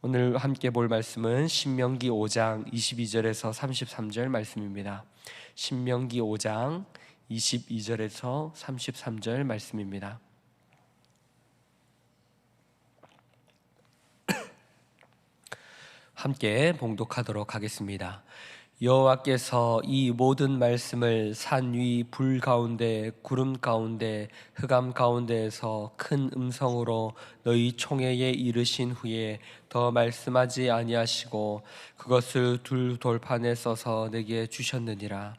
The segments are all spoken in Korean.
오늘 함께 볼 말씀은 신명기 5장 22절에서 33절 말씀입니다. 신명기 5장 22절에서 33절 말씀입니다. 함께 봉독하도록 하겠습니다. 여호와께서 이 모든 말씀을 산 위 불 가운데 구름 가운데 흑암 가운데에서 큰 음성으로 너희 총회에 이르신 후에 더 말씀하지 아니하시고 그것을 둘 돌판에 써서 내게 주셨느니라.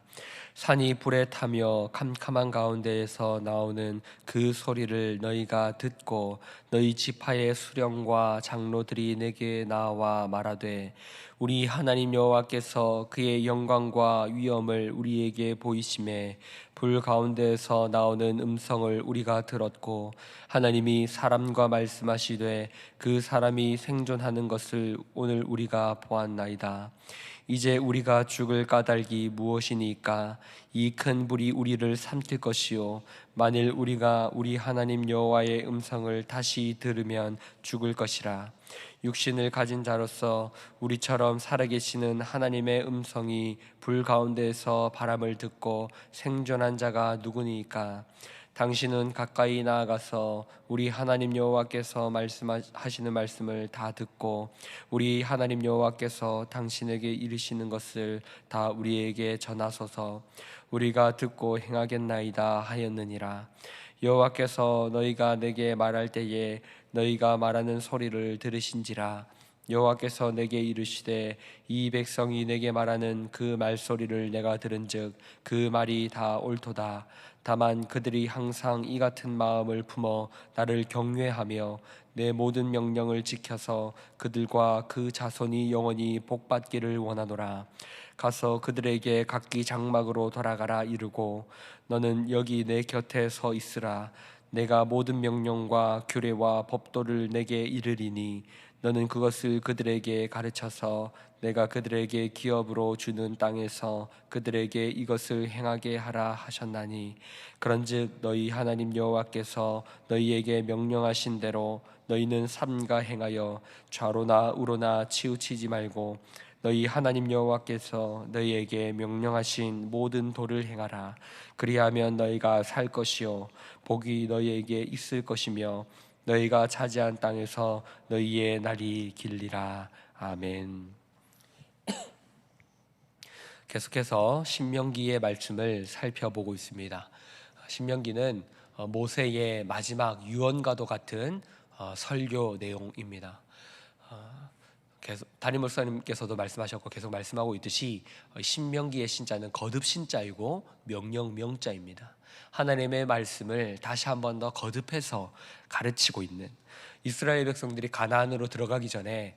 산이 불에 타며 캄캄한 가운데에서 나오는 그 소리를 너희가 듣고 너희 지파의 수령과 장로들이 내게 나와 말하되 우리 하나님 여호와께서 그의 영광과 위엄을 우리에게 보이심에 불 가운데에서 나오는 음성을 우리가 들었고 하나님이 사람과 말씀하시되 그 사람이 생존하는 것을 오늘 우리가 보았나이다. 이제 우리가 죽을 까닭이 무엇이니까? 이 큰 불이 우리를 삼킬 것이요 만일 우리가 우리 하나님 여호와의 음성을 다시 들으면 죽을 것이라. 육신을 가진 자로서 우리처럼 살아계시는 하나님의 음성이 불 가운데에서 바람을 듣고 생존한 자가 누구니까? 당신은 가까이 나아가서 우리 하나님 여호와께서 말씀하시는 말씀을 다 듣고 우리 하나님 여호와께서 당신에게 이르시는 것을 다 우리에게 전하소서. 우리가 듣고 행하겠나이다 하였느니라. 여호와께서 너희가 내게 말할 때에 너희가 말하는 소리를 들으신지라. 여호와께서 내게 이르시되 이 백성이 내게 말하는 그 말소리를 내가 들은즉 그 말이 다 옳도다. 다만 그들이 항상 이 같은 마음을 품어 나를 경외하며 내 모든 명령을 지켜서 그들과 그 자손이 영원히 복받기를 원하노라. 가서 그들에게 각기 장막으로 돌아가라 이르고 너는 여기 내 곁에 서 있으라. 내가 모든 명령과 규례와 법도를 내게 이르리니 너는 그것을 그들에게 가르쳐서 내가 그들에게 기업으로 주는 땅에서 그들에게 이것을 행하게 하라 하셨나니 그런즉 너희 하나님 여호와께서 너희에게 명령하신 대로 너희는 삼가 행하여 좌로나 우로나 치우치지 말고 너희 하나님 여호와께서 너희에게 명령하신 모든 도를 행하라. 그리하면 너희가 살 것이요 복이 너희에게 있을 것이며 너희가 차지한 땅에서 너희의 날이 길리라. 아멘. 계속해서 신명기의 말씀을 살펴보고 있습니다. 신명기는 모세의 마지막 유언과도 같은 설교 내용입니다. 계속 담임 목사님께서도 말씀하셨고 계속 말씀하고 있듯이 신명기의 신자는 거듭 신자이고 명령 명자입니다. 하나님의 말씀을 다시 한 번 더 거듭해서 가르치고 있는 이스라엘 백성들이 가나안으로 들어가기 전에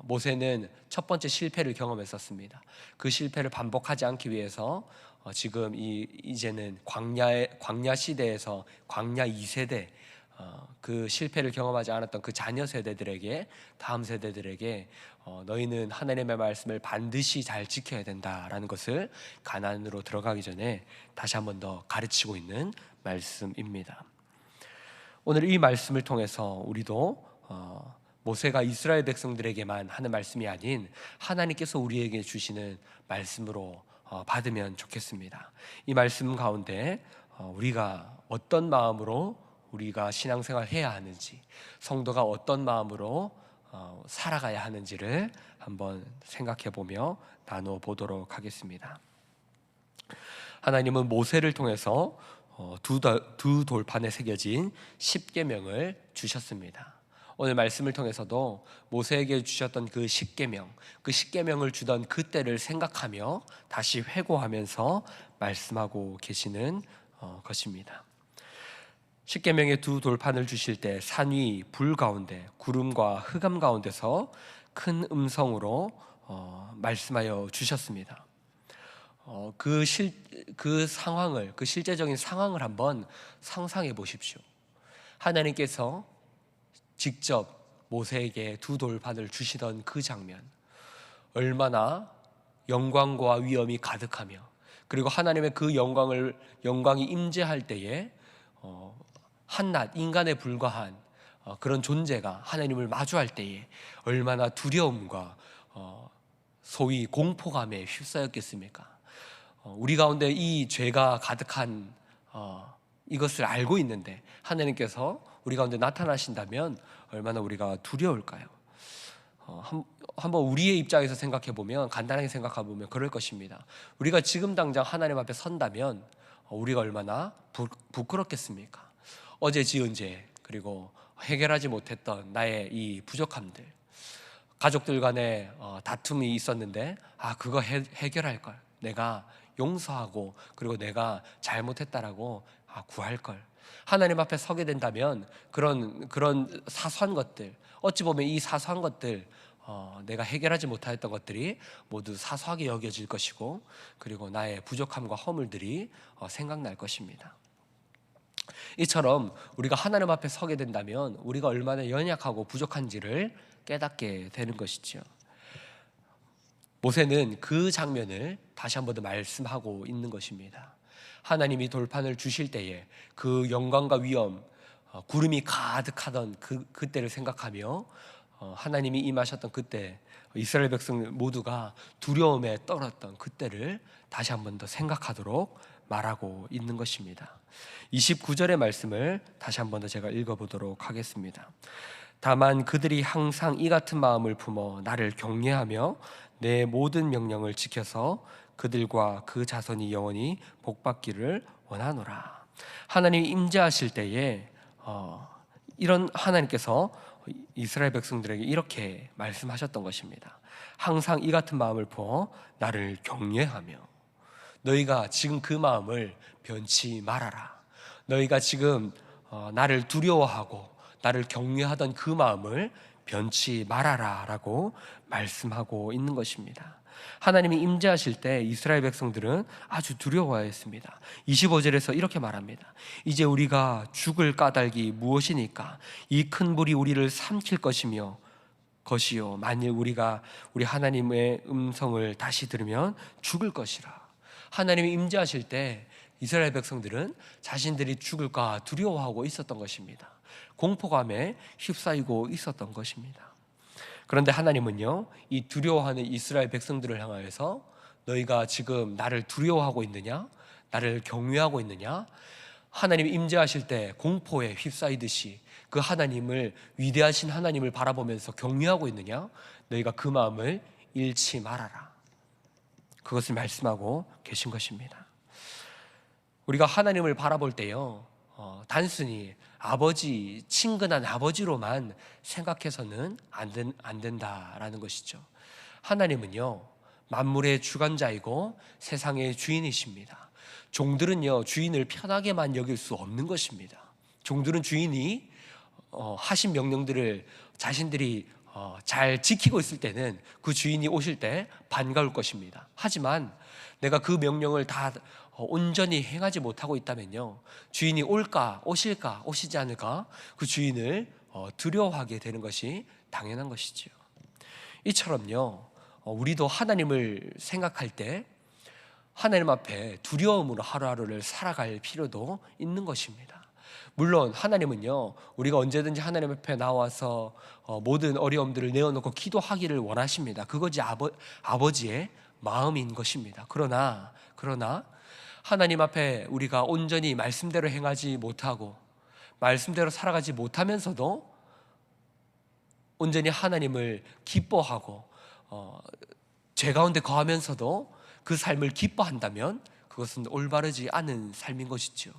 모세는 첫 번째 실패를 경험했었습니다. 그 실패를 반복하지 않기 위해서 지금 이제는 광야 시대에서 광야 2세대 그 실패를 경험하지 않았던 그 자녀 세대들에게 다음 세대들에게 너희는 하나님의 말씀을 반드시 잘 지켜야 된다라는 것을 가나안으로 들어가기 전에 다시 한 번 더 가르치고 있는 말씀입니다. 오늘 이 말씀을 통해서 우리도 모세가 이스라엘 백성들에게만 하는 말씀이 아닌 하나님께서 우리에게 주시는 말씀으로 받으면 좋겠습니다. 이 말씀 가운데 우리가 어떤 마음으로 우리가 신앙생활 해야 하는지, 성도가 어떤 마음으로 살아가야 하는지를 한번 생각해 보며 나누어 보도록 하겠습니다. 하나님은 모세를 통해서 두 돌판에 새겨진 십계명을 주셨습니다. 오늘 말씀을 통해서도 모세에게 주셨던 그 십계명을 주던 그때를 생각하며 다시 회고하면서 말씀하고 계시는 것입니다. 십계명의 두 돌판을 주실 때 산 위 불 가운데 구름과 흑암 가운데서 큰 음성으로 말씀하여 주셨습니다. 그 상황을, 그 실제적인 상황을 한번 상상해 보십시오. 하나님께서 직접 모세에게 두 돌판을 주시던 그 장면, 얼마나 영광과 위엄이 가득하며, 그리고 하나님의 그 영광이 임재할 때에 한낱 인간에 불과한 그런 존재가 하나님을 마주할 때에 얼마나 두려움과 소위 공포감에 휩싸였겠습니까? 우리 가운데 이 죄가 가득한 이것을 알고 있는데 하나님께서 우리 가운데 나타나신다면 얼마나 우리가 두려울까요? 한번 우리의 입장에서 생각해 보면, 간단하게 생각해 보면 그럴 것입니다. 우리가 지금 당장 하나님 앞에 선다면 우리가 얼마나 부끄럽겠습니까? 어제 지은 죄, 그리고 해결하지 못했던 나의 이 부족함들, 가족들 간에 다툼이 있었는데 그거 해결할 걸, 내가 용서하고 그리고 내가 잘못했다라고 구할 걸. 하나님 앞에 서게 된다면 그런 사소한 것들, 어찌 보면 이 사소한 것들, 내가 해결하지 못했던 것들이 모두 사소하게 여겨질 것이고, 그리고 나의 부족함과 허물들이 생각날 것입니다. 이처럼 우리가 하나님 앞에 서게 된다면 우리가 얼마나 연약하고 부족한지를 깨닫게 되는 것이죠. 모세는 그 장면을 다시 한 번 더 말씀하고 있는 것입니다. 하나님이 돌판을 주실 때에 그 영광과 위엄, 구름이 가득하던 그때를 생각하며 하나님이 임하셨던 그때, 이스라엘 백성 모두가 두려움에 떨었던 그때를 다시 한 번 더 생각하도록 말하고 있는 것입니다. 29절의 말씀을 다시 한 번 더 제가 읽어보도록 하겠습니다. 다만 그들이 항상 이 같은 마음을 품어 나를 경외하며 내 모든 명령을 지켜서 그들과 그 자손이 영원히 복받기를 원하노라. 하나님이 임재하실 때에 이런 하나님께서 이스라엘 백성들에게 이렇게 말씀하셨던 것입니다. 항상 이 같은 마음을 품어 나를 경외하며, 너희가 지금 그 마음을 변치 말아라. 너희가 지금 나를 두려워하고 나를 경외하던 그 마음을 변치 말아라 라고 말씀하고 있는 것입니다. 하나님이 임재하실 때 이스라엘 백성들은 아주 두려워했습니다. 25절에서 이렇게 말합니다. 이제 우리가 죽을 까닭이 무엇이니까? 이 큰 불이 우리를 삼킬 것이요 만일 우리가 우리 하나님의 음성을 다시 들으면 죽을 것이라. 하나님이 임재하실 때 이스라엘 백성들은 자신들이 죽을까 두려워하고 있었던 것입니다. 공포감에 휩싸이고 있었던 것입니다. 그런데 하나님은요, 이 두려워하는 이스라엘 백성들을 향하여서 너희가 지금 나를 두려워하고 있느냐? 나를 경외하고 있느냐? 하나님이 임재하실 때 공포에 휩싸이듯이 그 하나님을, 위대하신 하나님을 바라보면서 경외하고 있느냐? 너희가 그 마음을 잃지 말아라. 그것을 말씀하고 계신 것입니다. 우리가 하나님을 바라볼 때요, 단순히 아버지, 친근한 아버지로만 생각해서는 안 된다라는 것이죠. 하나님은요, 만물의 주관자이고 세상의 주인이십니다. 종들은요, 주인을 편하게만 여길 수 없는 것입니다. 종들은 주인이 하신 명령들을 자신들이 잘 지키고 있을 때는 그 주인이 오실 때 반가울 것입니다. 하지만 내가 그 명령을 다 온전히 행하지 못하고 있다면요, 주인이 올까, 오실까, 오시지 않을까, 그 주인을 두려워하게 되는 것이 당연한 것이지요. 이처럼요, 우리도 하나님을 생각할 때 하나님 앞에 두려움으로 하루하루를 살아갈 필요도 있는 것입니다. 물론 하나님은요, 우리가 언제든지 하나님 앞에 나와서 모든 어려움들을 내어놓고 기도하기를 원하십니다. 그것이 아버지의 마음인 것입니다. 그러나 하나님 앞에 우리가 온전히 말씀대로 행하지 못하고 말씀대로 살아가지 못하면서도 온전히 하나님을 기뻐하고 죄 가운데 거하면서도 그 삶을 기뻐한다면 그것은 올바르지 않은 삶인 것이죠.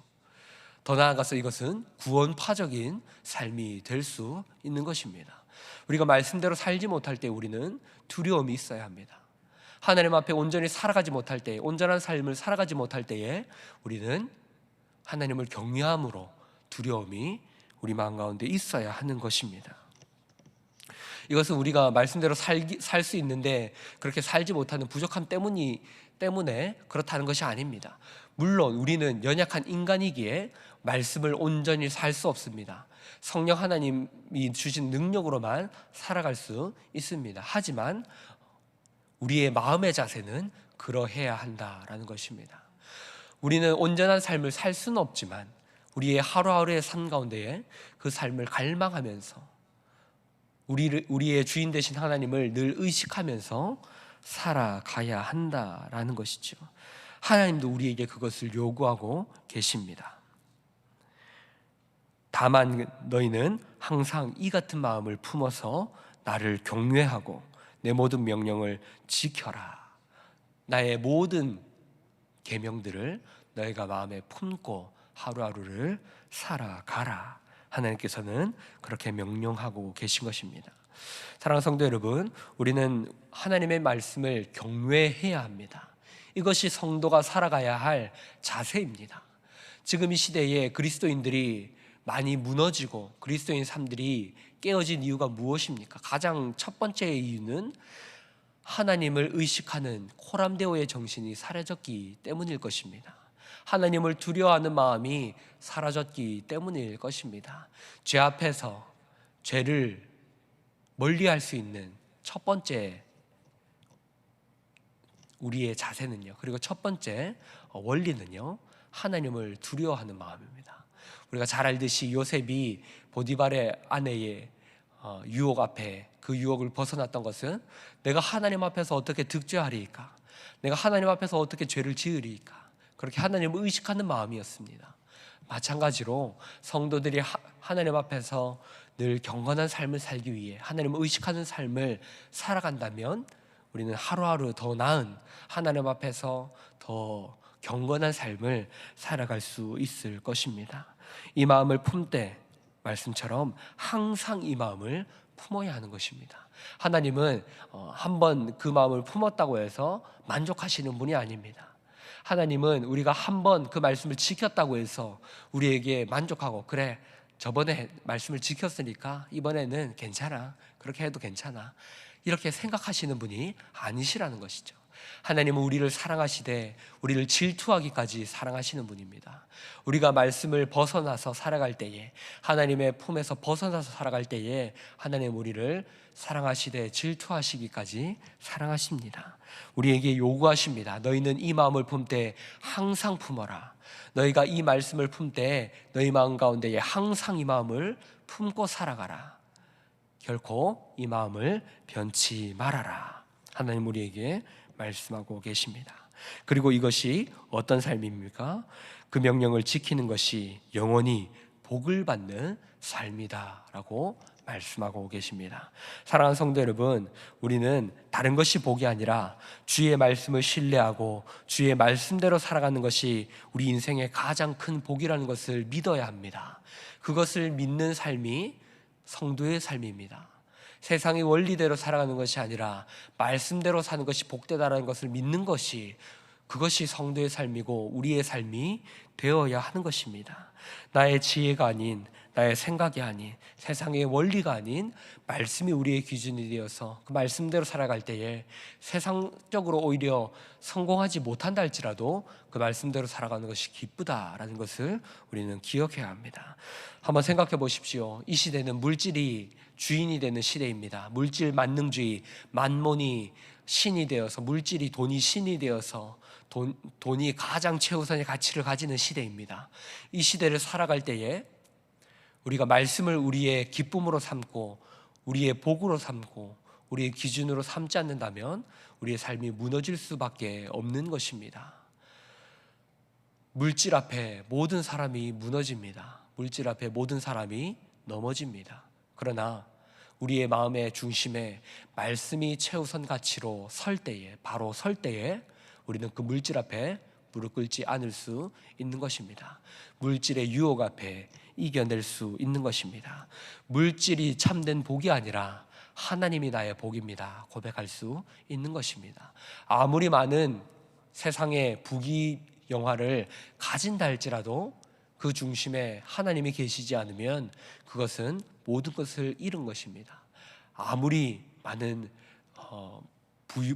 더 나아가서 이것은 구원파적인 삶이 될 수 있는 것입니다. 우리가 말씀대로 살지 못할 때 우리는 두려움이 있어야 합니다. 하나님 앞에 온전히 살아가지 못할 때, 온전한 삶을 살아가지 못할 때에 우리는 하나님을 경외함으로 두려움이 우리 마음 가운데 있어야 하는 것입니다. 이것은 우리가 말씀대로 살 수 있는데 그렇게 살지 못하는 부족함 때문에 그렇다는 것이 아닙니다. 물론 우리는 연약한 인간이기에 말씀을 온전히 살 수 없습니다. 성령 하나님이 주신 능력으로만 살아갈 수 있습니다. 하지만 우리의 마음의 자세는 그러해야 한다라는 것입니다. 우리는 온전한 삶을 살 수는 없지만 우리의 하루하루의 삶 가운데에 그 삶을 갈망하면서 우리의 주인 되신 하나님을 늘 의식하면서 살아가야 한다라는 것이죠. 하나님도 우리에게 그것을 요구하고 계십니다. 다만 너희는 항상 이 같은 마음을 품어서 나를 경외하고 내 모든 명령을 지켜라. 나의 모든 계명들을 너희가 마음에 품고 하루하루를 살아가라. 하나님께서는 그렇게 명령하고 계신 것입니다. 사랑하는 성도 여러분, 우리는 하나님의 말씀을 경외해야 합니다. 이것이 성도가 살아가야 할 자세입니다. 지금 이 시대에 그리스도인들이 많이 무너지고 그리스도인 삶들이 깨어진 이유가 무엇입니까? 가장 첫 번째 이유는 하나님을 의식하는 코람데오의 정신이 사라졌기 때문일 것입니다. 하나님을 두려워하는 마음이 사라졌기 때문일 것입니다. 죄 앞에서 죄를 멀리할 수 있는 첫 번째 우리의 자세는요, 그리고 첫 번째 원리는요, 하나님을 두려워하는 마음입니다. 우리가 잘 알듯이 요셉이 보디발의 아내의 유혹 앞에 그 유혹을 벗어났던 것은 내가 하나님 앞에서 어떻게 득죄하리이까, 내가 하나님 앞에서 어떻게 죄를 지으리이까, 그렇게 하나님을 의식하는 마음이었습니다. 마찬가지로 성도들이 하나님 앞에서 늘 경건한 삶을 살기 위해 하나님을 의식하는 삶을 살아간다면 우리는 하루하루 더 나은 하나님 앞에서 더 경건한 삶을 살아갈 수 있을 것입니다. 이 마음을 품되 말씀처럼 항상 이 마음을 품어야 하는 것입니다. 하나님은 한번 그 마음을 품었다고 해서 만족하시는 분이 아닙니다. 하나님은 우리가 한번 그 말씀을 지켰다고 해서 우리에게 만족하고, 그래 저번에 말씀을 지켰으니까 이번에는 괜찮아, 그렇게 해도 괜찮아, 이렇게 생각하시는 분이 아니시라는 것이죠. 하나님은 우리를 사랑하시되 우리를 질투하기까지 사랑하시는 분입니다. 우리가 말씀을 벗어나서 살아갈 때에, 하나님의 품에서 벗어나서 살아갈 때에 하나님 우리를 사랑하시되 질투하시기까지 사랑하십니다. 우리에게 요구하십니다. 너희는 이 마음을 품되 항상 품어라. 너희가 이 말씀을 품되 너희 마음 가운데에 항상 이 마음을 품고 살아가라. 결코 이 마음을 변치 말아라. 하나님 우리에게 말씀하고 계십니다. 그리고 이것이 어떤 삶입니까? 그 명령을 지키는 것이 영원히 복을 받는 삶이다라고 말씀하고 계십니다. 사랑하는 성도 여러분, 우리는 다른 것이 복이 아니라 주의 말씀을 신뢰하고 주의 말씀대로 살아가는 것이 우리 인생의 가장 큰 복이라는 것을 믿어야 합니다. 그것을 믿는 삶이 성도의 삶입니다. 세상의 원리대로 살아가는 것이 아니라 말씀대로 사는 것이 복되다라는 것을 믿는 것이, 그것이 성도의 삶이고 우리의 삶이 되어야 하는 것입니다. 나의 지혜가 아닌, 나의 생각이 아닌, 세상의 원리가 아닌 말씀이 우리의 기준이 되어서 그 말씀대로 살아갈 때에 세상적으로 오히려 성공하지 못한다 할지라도 그 말씀대로 살아가는 것이 기쁘다라는 것을 우리는 기억해야 합니다. 한번 생각해 보십시오. 이 시대는 물질이 주인이 되는 시대입니다. 물질 만능주의, 만몬이 신이 되어서, 물질이, 돈이 신이 되어서 돈이 가장 최우선의 가치를 가지는 시대입니다. 이 시대를 살아갈 때에 우리가 말씀을 우리의 기쁨으로 삼고 우리의 복으로 삼고 우리의 기준으로 삼지 않는다면 우리의 삶이 무너질 수밖에 없는 것입니다. 물질 앞에 모든 사람이 무너집니다. 물질 앞에 모든 사람이 넘어집니다. 그러나 우리의 마음의 중심에 말씀이 최우선 가치로 설 때에, 바로 설 때에 우리는 그 물질 앞에 무릎 꿇지 않을 수 있는 것입니다. 물질의 유혹 앞에 이겨낼 수 있는 것입니다. 물질이 참된 복이 아니라 하나님이 나의 복입니다 고백할 수 있는 것입니다. 아무리 많은 세상의 부귀영화를 가진다 할지라도 그 중심에 하나님이 계시지 않으면 그것은 모든 것을 잃은 것입니다. 아무리 많은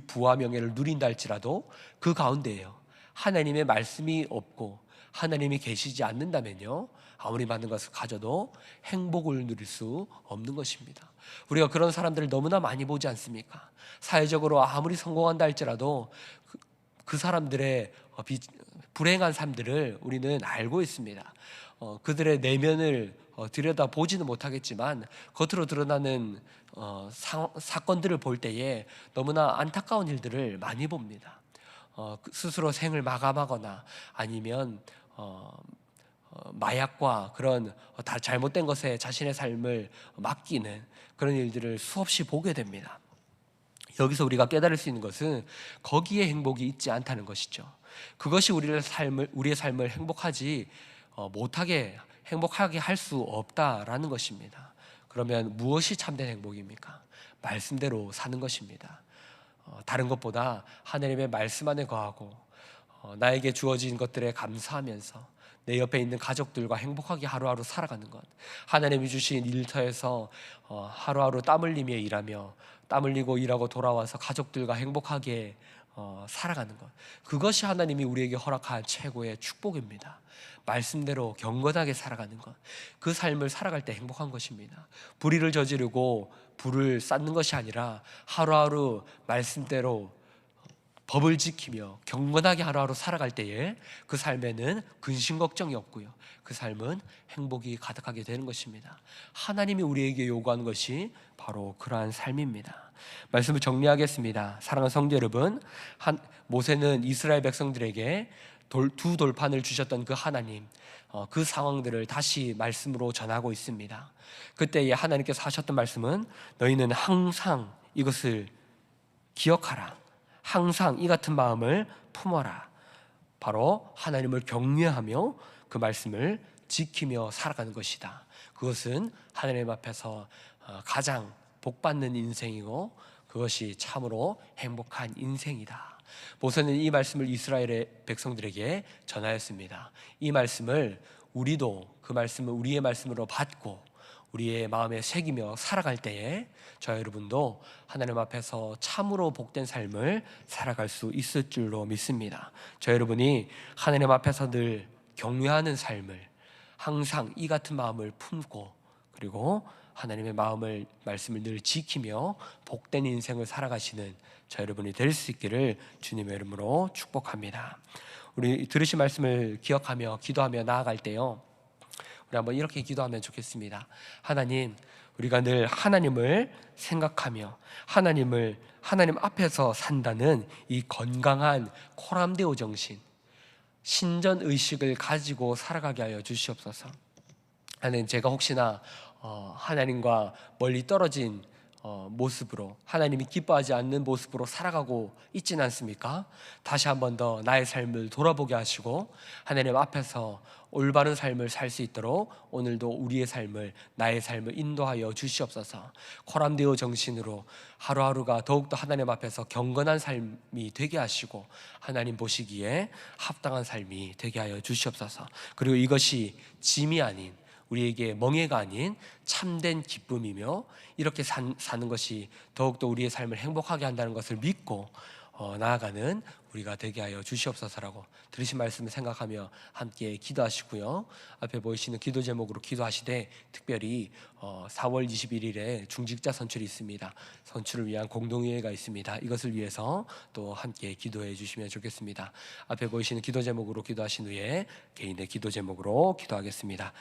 부와 명예를 누린다 할지라도 그 가운데에요, 하나님의 말씀이 없고 하나님이 계시지 않는다면요, 아무리 많은 것을 가져도 행복을 누릴 수 없는 것입니다. 우리가 그런 사람들을 너무나 많이 보지 않습니까? 사회적으로 아무리 성공한다 할지라도 그 사람들의 불행한 삶들을 우리는 알고 있습니다. 그들의 내면을 들여다 보지는 못하겠지만 겉으로 드러나는 사건들을 볼 때에 너무나 안타까운 일들을 많이 봅니다. 스스로 생을 마감하거나 아니면 마약과 그런 다 잘못된 것에 자신의 삶을 맡기는 그런 일들을 수없이 보게 됩니다. 여기서 우리가 깨달을 수 있는 것은 거기에 행복이 있지 않다는 것이죠. 그것이 우리의 삶을 행복하게 할 수 없다라는 것입니다. 그러면 무엇이 참된 행복입니까? 말씀대로 사는 것입니다. 다른 것보다 하나님의 말씀 안에 거하고 나에게 주어진 것들에 감사하면서 내 옆에 있는 가족들과 행복하게 하루하루 살아가는 것, 하나님이 주신 일터에서 하루하루 땀 흘리며 일하며 땀 흘리고 일하고 돌아와서 가족들과 행복하게 살아가는 것, 그것이 하나님이 우리에게 허락한 최고의 축복입니다. 말씀대로 경건하게 살아가는 것, 그 삶을 살아갈 때 행복한 것입니다. 불의를 저지르고 불을 쌓는 것이 아니라 하루하루 말씀대로 법을 지키며 경건하게 하루하루 살아갈 때에 그 삶에는 근심 걱정이 없고요, 그 삶은 행복이 가득하게 되는 것입니다. 하나님이 우리에게 요구하는 것이 바로 그러한 삶입니다. 말씀을 정리하겠습니다. 사랑하는 성도 여러분, 모세는 이스라엘 백성들에게 두 돌판을 주셨던 그 하나님, 그 상황들을 다시 말씀으로 전하고 있습니다. 그때에 하나님께서 하셨던 말씀은 너희는 항상 이것을 기억하라, 항상 이 같은 마음을 품어라. 바로 하나님을 경외하며 그 말씀을 지키며 살아가는 것이다. 그것은 하나님 앞에서 가장 복받는 인생이고 그것이 참으로 행복한 인생이다. 모세는 이 말씀을 이스라엘의 백성들에게 전하였습니다. 이 말씀을 우리도 그 말씀을 우리의 말씀으로 받고 우리의 마음에 새기며 살아갈 때에 저 여러분도 하나님 앞에서 참으로 복된 삶을 살아갈 수 있을 줄로 믿습니다. 저 여러분이 하나님 앞에서 늘 경외하는 삶을, 항상 이 같은 마음을 품고 그리고 하나님의 말씀을 늘 지키며 복된 인생을 살아가시는 저 여러분이 될 수 있기를 주님의 이름으로 축복합니다. 우리 들으신 말씀을 기억하며 기도하며 나아갈 때요, 우리 한번 이렇게 기도하면 좋겠습니다. 하나님, 우리가 늘 하나님을 생각하며 하나님 앞에서 산다는 이 건강한 코람데오 정신, 신전 의식을 가지고 살아가게 하여 주시옵소서. 하나님, 제가 혹시나 하나님과 멀리 떨어진 모습으로, 하나님이 기뻐하지 않는 모습으로 살아가고 있지는 않습니까? 다시 한 번 더 나의 삶을 돌아보게 하시고 하나님 앞에서 올바른 삶을 살 수 있도록 오늘도 우리의 삶을, 나의 삶을 인도하여 주시옵소서. 코람데오 정신으로 하루하루가 더욱더 하나님 앞에서 경건한 삶이 되게 하시고 하나님 보시기에 합당한 삶이 되게 하여 주시옵소서. 그리고 이것이 짐이 아닌, 우리에게 멍해가 아닌 참된 기쁨이며 이렇게 사는 것이 더욱더 우리의 삶을 행복하게 한다는 것을 믿고 나아가는 우리가 되게 하여 주시옵소서라고 들으신 말씀을 생각하며 함께 기도하시고요. 앞에 보이시는 기도 제목으로 기도하시되 특별히 4월 21일에 중직자 선출이 있습니다. 선출을 위한 공동회의가 있습니다. 이것을 위해서 또 함께 기도해 주시면 좋겠습니다. 앞에 보이시는 기도 제목으로 기도하신 후에 개인의 기도 제목으로 기도하겠습니다.